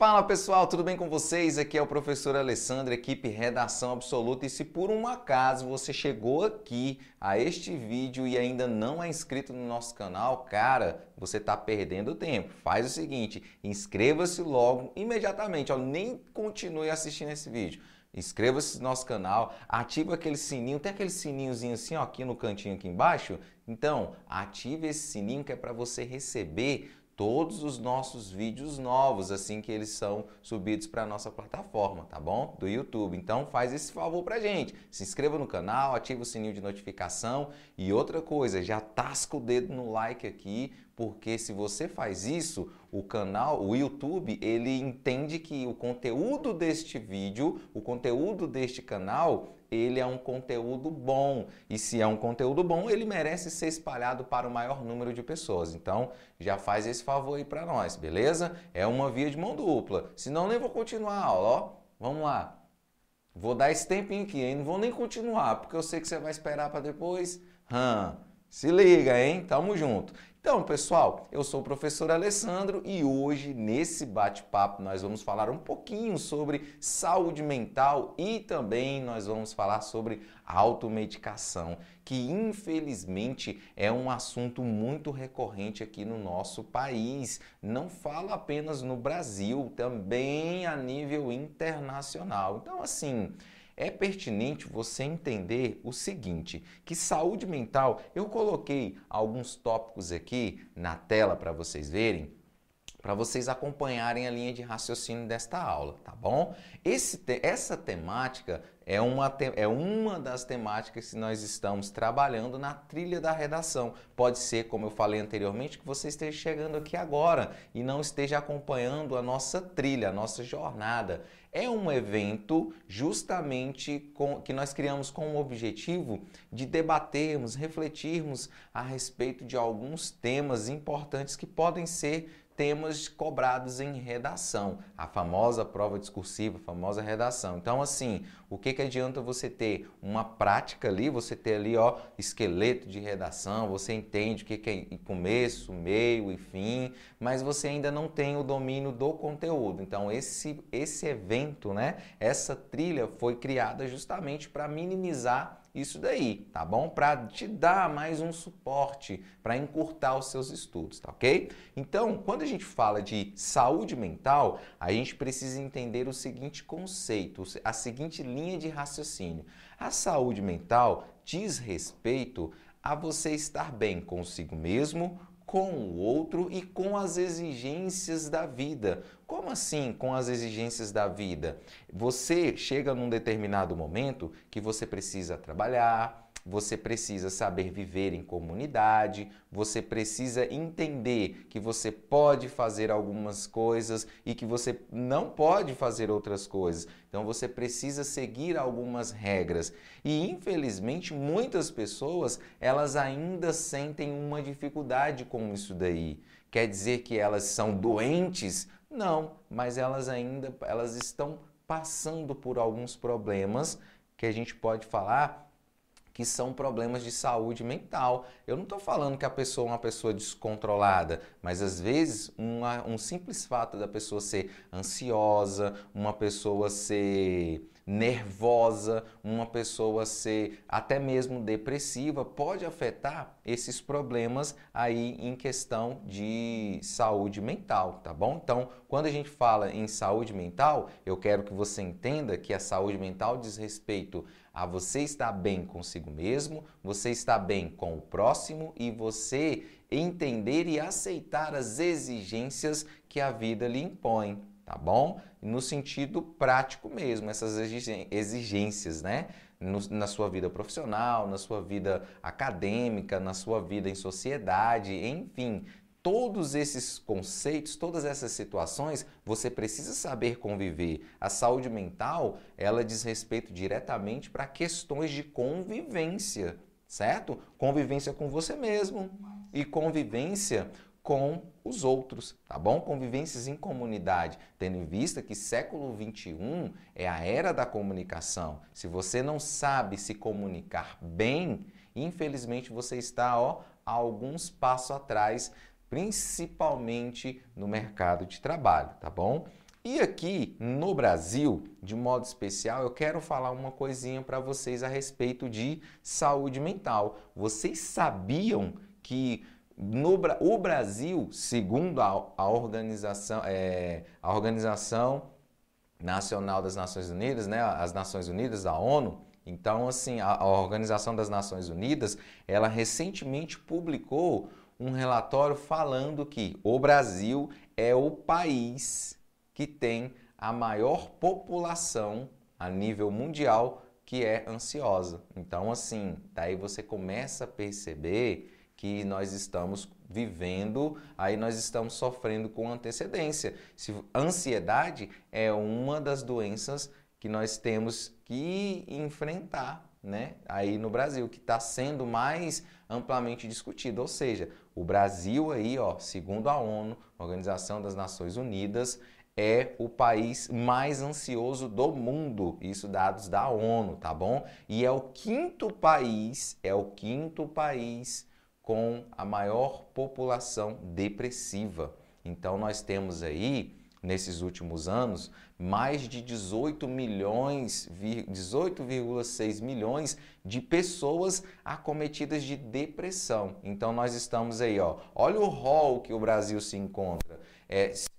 Fala pessoal, tudo bem com vocês? Aqui é o professor Alessandro, equipe Redação Absoluta. E se por um acaso você chegou aqui a este vídeo e ainda não é inscrito no nosso canal, cara, você está perdendo tempo. Faz o seguinte, inscreva-se logo, imediatamente, ó, nem continue assistindo esse vídeo. Inscreva-se no nosso canal, ativa aquele sininho, tem aquele sininhozinho assim, ó, aqui no cantinho aqui embaixo. Então, ative esse sininho que é para você receber todos os nossos vídeos novos, assim que eles são subidos para a nossa plataforma, tá bom? Do YouTube. Então faz esse favor pra gente. Se inscreva no canal, ativa o sininho de notificação e outra coisa, já tasca o dedo no like aqui, porque se você faz isso, o canal, o YouTube, ele entende que o conteúdo deste vídeo, o conteúdo deste canal, ele é um conteúdo bom. E se é um conteúdo bom, ele merece ser espalhado para o maior número de pessoas. Então, já faz esse favor aí para nós, beleza? É uma via de mão dupla. Senão, nem vou continuar a aula, ó. Vamos lá. Vou dar esse tempinho aqui, hein? Não vou nem continuar, porque eu sei que você vai esperar para depois. Se liga, hein? Tamo junto. Então, pessoal, eu sou o professor Alessandro e hoje, nesse bate-papo, nós vamos falar um pouquinho sobre saúde mental e também nós vamos falar sobre automedicação, que infelizmente é um assunto muito recorrente aqui no nosso país. Não fala apenas no Brasil, também a nível internacional. Então, assim, é pertinente você entender o seguinte, que saúde mental, eu coloquei alguns tópicos aqui na tela para vocês verem, para vocês acompanharem a linha de raciocínio desta aula, tá bom? Essa temática é uma das temáticas que nós estamos trabalhando na trilha da redação. Pode ser, como eu falei anteriormente, que você esteja chegando aqui agora e não esteja acompanhando a nossa trilha, a nossa jornada. É um evento justamente que nós criamos com o objetivo de debatermos, refletirmos a respeito de alguns temas importantes que podem ser temas cobrados em redação, a famosa prova discursiva, a famosa redação. Então, assim, o que adianta você ter uma prática ali, você ter ali, ó, esqueleto de redação, você entende o que é começo, meio e fim, mas você ainda não tem o domínio do conteúdo. Então, esse evento, né, essa trilha foi criada justamente para minimizar isso daí, tá bom? Para te dar mais um suporte, para encurtar os seus estudos, tá ok? Então, quando a gente fala de saúde mental, a gente precisa entender o seguinte conceito, a seguinte linha de raciocínio. A saúde mental diz respeito a você estar bem consigo mesmo, com o outro e com as exigências da vida. Como assim com as exigências da vida? Você chega num determinado momento que você precisa trabalhar, você precisa saber viver em comunidade, você precisa entender que você pode fazer algumas coisas e que você não pode fazer outras coisas. Então você precisa seguir algumas regras. E infelizmente muitas pessoas, elas ainda sentem uma dificuldade com isso daí. Quer dizer que elas são doentes? Não, mas elas estão passando por alguns problemas que a gente pode falar que são problemas de saúde mental. Eu não estou falando que a pessoa é uma pessoa descontrolada, mas às vezes um simples fato da pessoa ser ansiosa, uma pessoa ser nervosa, uma pessoa ser até mesmo depressiva, pode afetar esses problemas aí em questão de saúde mental, tá bom? Então, quando a gente fala em saúde mental, eu quero que você entenda que a saúde mental diz respeito a você estar bem consigo mesmo, você estar bem com o próximo e você entender e aceitar as exigências que a vida lhe impõe, tá bom? No sentido prático mesmo, essas exigências, né? Na sua vida profissional, na sua vida acadêmica, na sua vida em sociedade, enfim. Todos esses conceitos, todas essas situações, você precisa saber conviver. A saúde mental, ela diz respeito diretamente para questões de convivência, certo? Convivência com você mesmo e convivência com os outros, tá bom? Convivências em comunidade, tendo em vista que século XXI é a era da comunicação. Se você não sabe se comunicar bem, infelizmente você está, ó, alguns passos atrás, principalmente no mercado de trabalho, tá bom? E aqui no Brasil, de modo especial, eu quero falar uma coisinha para vocês a respeito de saúde mental. Vocês sabiam que o Brasil, segundo a Organização Nacional das Nações Unidas, né, as Nações Unidas, a ONU, então assim, a Organização das Nações Unidas, ela recentemente publicou um relatório falando que o Brasil é o país que tem a maior população a nível mundial que é ansiosa. Então, assim, daí você começa a perceber que nós estamos vivendo, aí nós estamos sofrendo com antecedência. Ansiedade é uma das doenças que nós temos que enfrentar, né? Aí no Brasil, que está sendo mais amplamente discutido. Ou seja, o Brasil aí, ó, segundo a ONU, Organização das Nações Unidas, é o país mais ansioso do mundo, isso dados da ONU, tá bom? E é o quinto país com a maior população depressiva. Então nós temos aí, nesses últimos anos, mais de 18,6 milhões de pessoas acometidas de depressão. Então nós estamos aí, ó, olha o rol que o Brasil se encontra.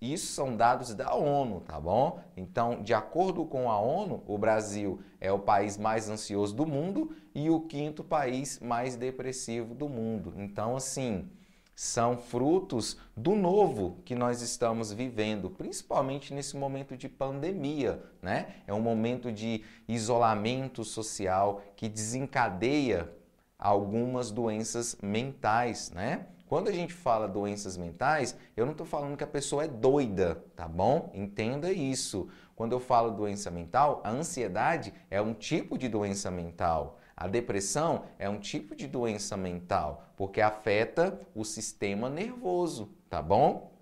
Isso são dados da ONU, tá bom? Então, de acordo com a ONU, o Brasil é o país mais ansioso do mundo e o quinto país mais depressivo do mundo. Então, assim, são frutos do novo que nós estamos vivendo, principalmente nesse momento de pandemia, né? É um momento de isolamento social que desencadeia algumas doenças mentais, né? Quando a gente fala doenças mentais, eu não estou falando que a pessoa é doida, tá bom? Entenda isso. Quando eu falo doença mental, a ansiedade é um tipo de doença mental. A depressão é um tipo de doença mental, porque afeta o sistema nervoso, tá bom?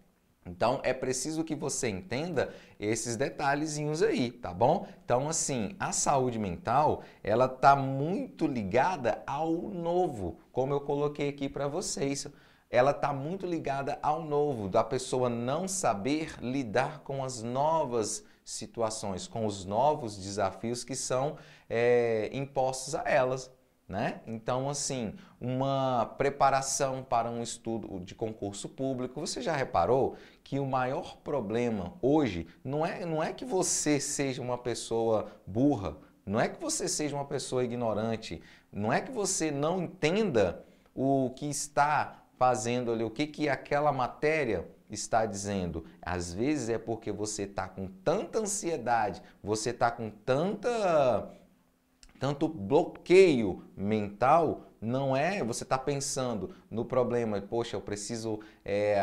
Então, é preciso que você entenda esses detalhezinhos aí, tá bom? Então, assim, a saúde mental, ela tá muito ligada ao novo, como eu coloquei aqui para vocês. Ela está muito ligada ao novo, da pessoa não saber lidar com as novas situações, com os novos desafios que são impostos a elas, né? Então, assim, uma preparação para um estudo de concurso público, você já reparou que o maior problema hoje não é que você seja uma pessoa burra, não é que você seja uma pessoa ignorante, não é que você não entenda o que está fazendo ali, o que aquela matéria está dizendo. Às vezes é porque você está com tanta ansiedade, você está com tanto bloqueio mental, não é? Você está pensando no problema, poxa, eu preciso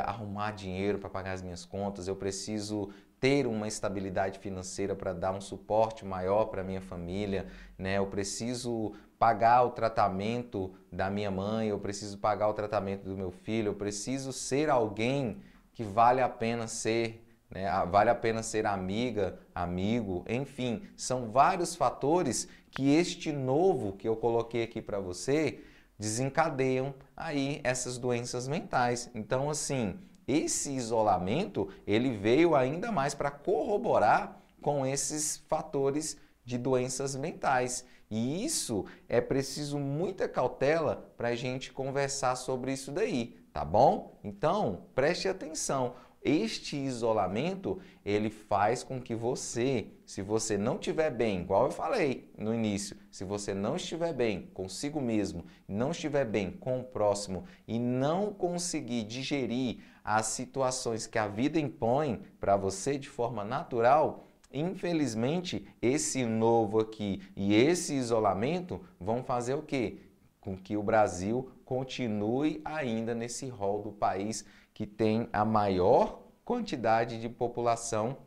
arrumar dinheiro para pagar as minhas contas, eu preciso ter uma estabilidade financeira para dar um suporte maior para minha família, né? Eu preciso pagar o tratamento da minha mãe, eu preciso pagar o tratamento do meu filho, eu preciso ser alguém que vale a pena ser, né? Vale a pena ser amiga, amigo, enfim, são vários fatores que este novo que eu coloquei aqui para você desencadeiam aí essas doenças mentais. Então, assim, esse isolamento, ele veio ainda mais para corroborar com esses fatores de doenças mentais. E isso é preciso muita cautela para a gente conversar sobre isso daí, tá bom? Então, preste atenção. Este isolamento, ele faz com que você, se você não estiver bem, igual eu falei no início, se você não estiver bem consigo mesmo, não estiver bem com o próximo e não conseguir digerir as situações que a vida impõe para você de forma natural, infelizmente, esse novo aqui e esse isolamento vão fazer o quê? Com que o Brasil continue ainda nesse rol do país que tem a maior quantidade de população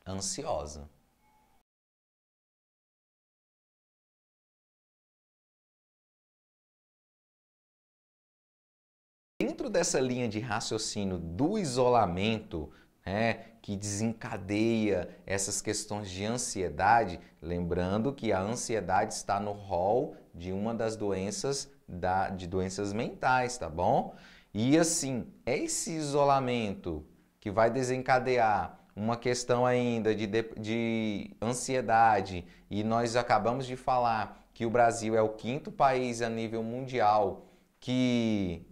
ansiosa. Dentro dessa linha de raciocínio do isolamento, que desencadeia essas questões de ansiedade, lembrando que a ansiedade está no rol de uma das doenças, de doenças mentais, tá bom? E assim, é esse isolamento que vai desencadear uma questão ainda de ansiedade, e nós acabamos de falar que o Brasil é o quinto país a nível mundial que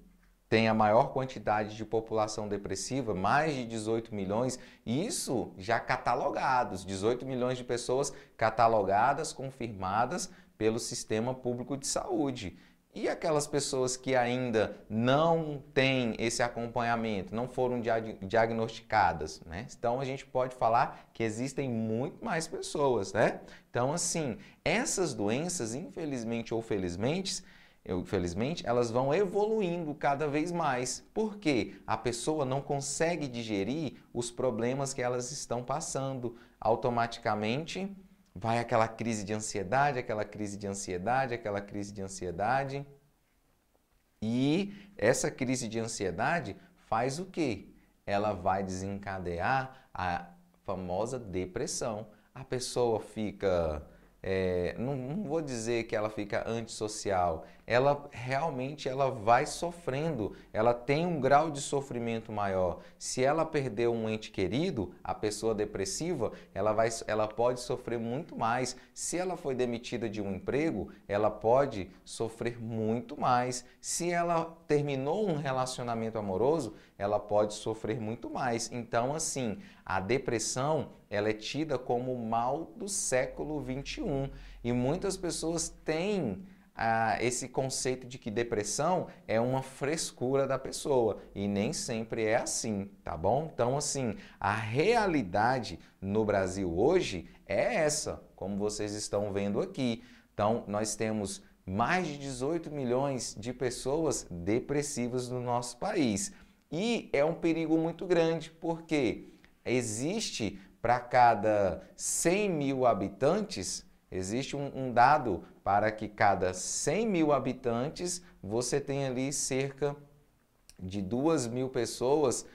tem a maior quantidade de população depressiva, mais de 18 milhões, isso já catalogados, 18 milhões de pessoas catalogadas, confirmadas pelo Sistema Público de Saúde. E aquelas pessoas que ainda não têm esse acompanhamento, não foram diagnosticadas, né? Então a gente pode falar que existem muito mais pessoas, né? Então assim, essas doenças, infelizmente ou felizmente, elas vão evoluindo cada vez mais, porque a pessoa não consegue digerir os problemas que elas estão passando. Automaticamente vai aquela crise de ansiedade, aquela crise de ansiedade, aquela crise de ansiedade. E essa crise de ansiedade faz o quê? Ela vai desencadear a famosa depressão. A pessoa fica... não vou dizer que ela fica antissocial, ela realmente vai sofrendo, ela tem um grau de sofrimento maior. Se ela perdeu um ente querido, a pessoa depressiva, ela pode sofrer muito mais. Se ela foi demitida de um emprego, ela pode sofrer muito mais. Se ela terminou um relacionamento amoroso, ela pode sofrer muito mais. Então, assim, a depressão, ela é tida como o mal do século XXI. E muitas pessoas têm esse conceito de que depressão é uma frescura da pessoa. E nem sempre é assim, tá bom? Então, assim, a realidade no Brasil hoje é essa, como vocês estão vendo aqui. Então, nós temos mais de 18 milhões de pessoas depressivas no nosso país. E é um perigo muito grande, porque existe para cada 100 mil habitantes, existe um dado para que cada 100 mil habitantes você tem ali cerca de 2.000 pessoas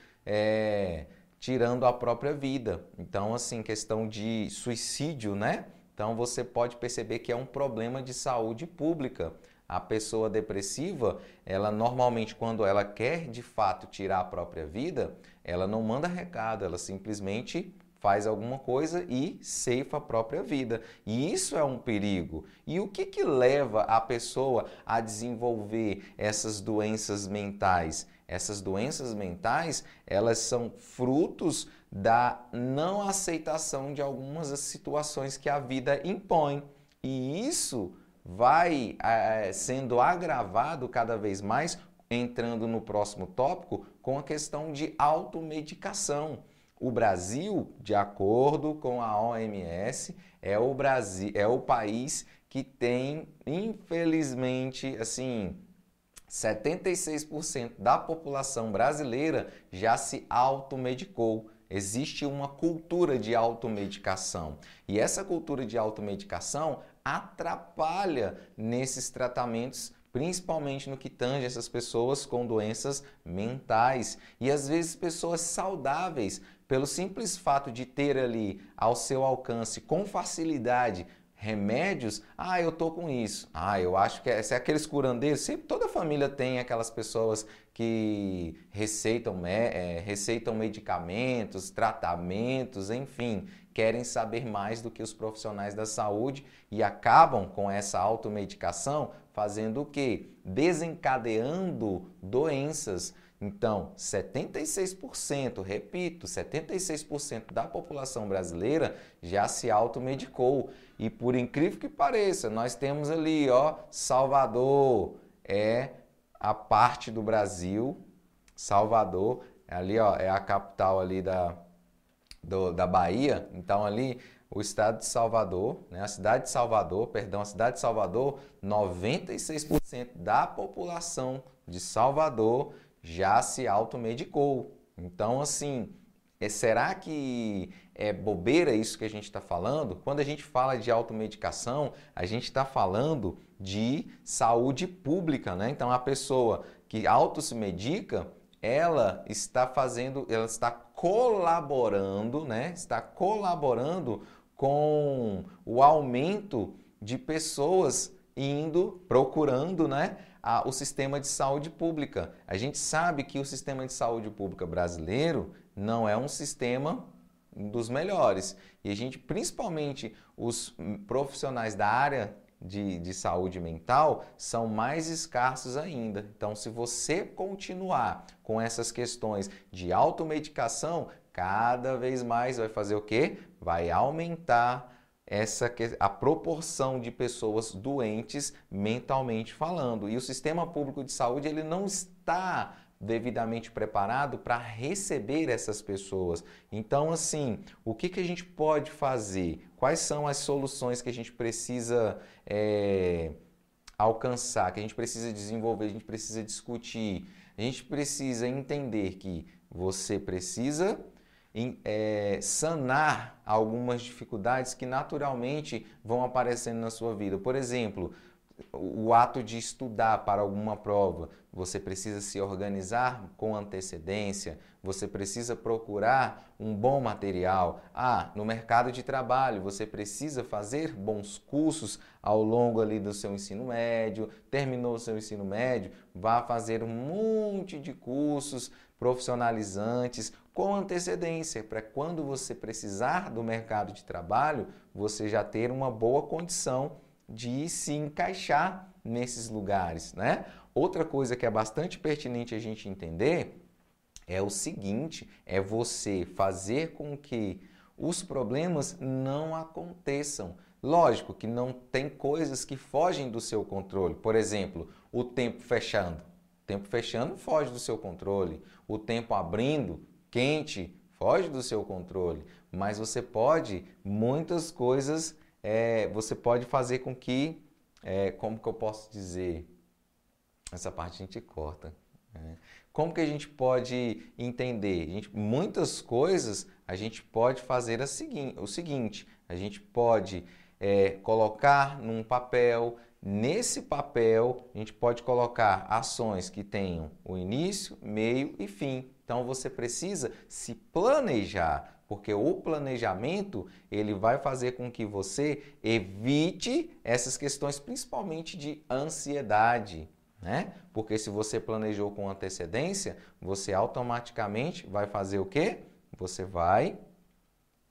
tirando a própria vida. Então, assim, questão de suicídio, né? Então, você pode perceber que é um problema de saúde pública. A pessoa depressiva, ela normalmente, quando ela quer de fato tirar a própria vida, ela não manda recado, ela simplesmente faz alguma coisa e ceifa a própria vida. E isso é um perigo. E o que leva a pessoa a desenvolver essas doenças mentais? Essas doenças mentais, elas são frutos da não aceitação de algumas situações que a vida impõe. E isso vai sendo agravado cada vez mais, entrando no próximo tópico, com a questão de automedicação. O Brasil, de acordo com a OMS, é o país que tem, infelizmente, assim, 76% da população brasileira já se automedicou. Existe uma cultura de automedicação. E essa cultura de automedicação atrapalha nesses tratamentos, principalmente no que tange essas pessoas com doenças mentais. E às vezes pessoas saudáveis, pelo simples fato de ter ali ao seu alcance com facilidade remédios, eu tô com isso. Eu acho que é aqueles curandeiros, sempre toda família tem aquelas pessoas que receitam medicamentos, tratamentos, enfim, querem saber mais do que os profissionais da saúde e acabam com essa automedicação fazendo o quê? Desencadeando doenças. Então, 76%, repito, 76% da população brasileira já se automedicou. E por incrível que pareça, nós temos ali, Salvador é a parte do Brasil, Salvador, ali, é a capital ali da Bahia. Então, ali, o estado de Salvador, né, a cidade de Salvador, 96% da população de Salvador já se automedicou. Então, assim, será que é bobeira isso que a gente está falando? Quando a gente fala de automedicação, a gente está falando de saúde pública, né? Então, a pessoa que se medica, ela está colaborando, né? Está colaborando com o aumento de pessoas procurando, né, o sistema de saúde pública. A gente sabe que o sistema de saúde pública brasileiro não é um sistema um dos melhores. E a gente, principalmente os profissionais da área de saúde mental, são mais escassos ainda. Então, se você continuar com essas questões de automedicação, cada vez mais vai fazer o quê? Vai aumentar a proporção de pessoas doentes mentalmente falando. E o sistema público de saúde ele não está devidamente preparado para receber essas pessoas. Então, assim, o que a gente pode fazer? Quais são as soluções que a gente precisa alcançar, que a gente precisa desenvolver, a gente precisa discutir? A gente precisa entender que você precisa sanar algumas dificuldades que naturalmente vão aparecendo na sua vida. Por exemplo, o ato de estudar para alguma prova, você precisa se organizar com antecedência, você precisa procurar um bom material. No mercado de trabalho, você precisa fazer bons cursos ao longo ali do seu ensino médio, terminou o seu ensino médio, vá fazer um monte de cursos profissionalizantes com antecedência, para quando você precisar do mercado de trabalho, você já ter uma boa condição de se encaixar nesses lugares, né? Outra coisa que é bastante pertinente a gente entender é o seguinte, é você fazer com que os problemas não aconteçam. Lógico que não tem coisas que fogem do seu controle. Por exemplo, o tempo fechando. O tempo fechando foge do seu controle. O tempo abrindo, quente, foge do seu controle. Mas você pode, muitas coisas, você pode fazer com que, como que eu posso dizer? Essa parte a gente corta. Como que a gente pode entender? Muitas coisas a gente pode fazer o seguinte, a gente pode colocar num papel, nesse papel a gente pode colocar ações que tenham o início, meio e fim. Então você precisa se planejar, porque o planejamento ele vai fazer com que você evite essas questões, principalmente de ansiedade, né? Porque se você planejou com antecedência, você automaticamente vai fazer o quê? Você vai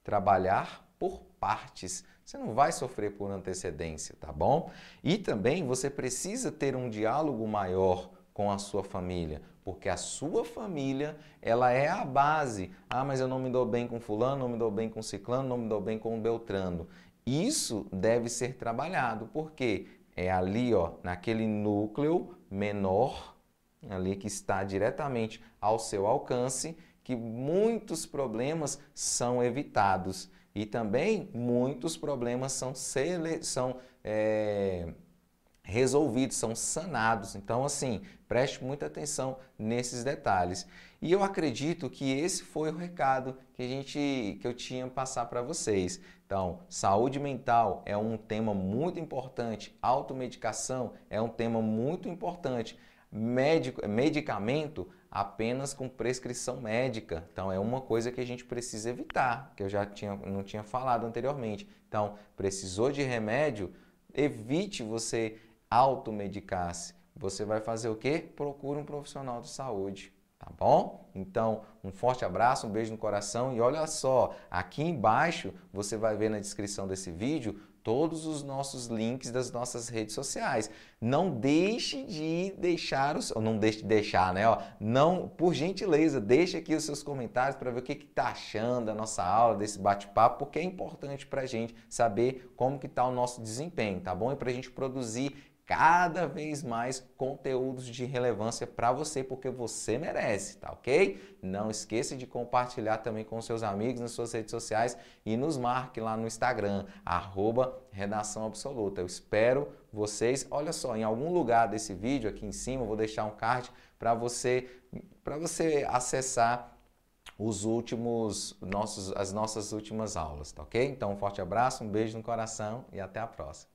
trabalhar por partes. Você não vai sofrer por antecedência, tá bom? E também você precisa ter um diálogo maior com a sua família, porque a sua família, ela é a base. Mas eu não me dou bem com fulano, não me dou bem com ciclano, não me dou bem com beltrano. Isso deve ser trabalhado, porque é ali, ó, naquele núcleo menor, ali que está diretamente ao seu alcance, que muitos problemas são evitados. E também muitos problemas são resolvidos, são sanados. Então, assim, preste muita atenção nesses detalhes. E eu acredito que esse foi o recado que eu tinha que passar para vocês. Então, saúde mental é um tema muito importante, automedicação é um tema muito importante, medicamento apenas com prescrição médica. Então, é uma coisa que a gente precisa evitar, que eu não tinha falado anteriormente. Então, precisou de remédio, evite você automedicar-se. Você vai fazer o quê? Procure um profissional de saúde, tá bom? Então, um forte abraço, um beijo no coração e olha só, aqui embaixo você vai ver na descrição desse vídeo todos os nossos links das nossas redes sociais. Não deixe de deixar não deixe de deixar, né? Não, por gentileza, deixe aqui os seus comentários para ver o que está achando da nossa aula, desse bate-papo, porque é importante para a gente saber como que está o nosso desempenho, tá bom? E para a gente produzir cada vez mais conteúdos de relevância para você, porque você merece, tá ok? Não esqueça de compartilhar também com seus amigos nas suas redes sociais e nos marque lá no Instagram, @Redação Absoluta. Eu espero vocês, olha só, em algum lugar desse vídeo aqui em cima, eu vou deixar um card para você acessar as nossas últimas aulas, tá ok? Então um forte abraço, um beijo no coração e até a próxima.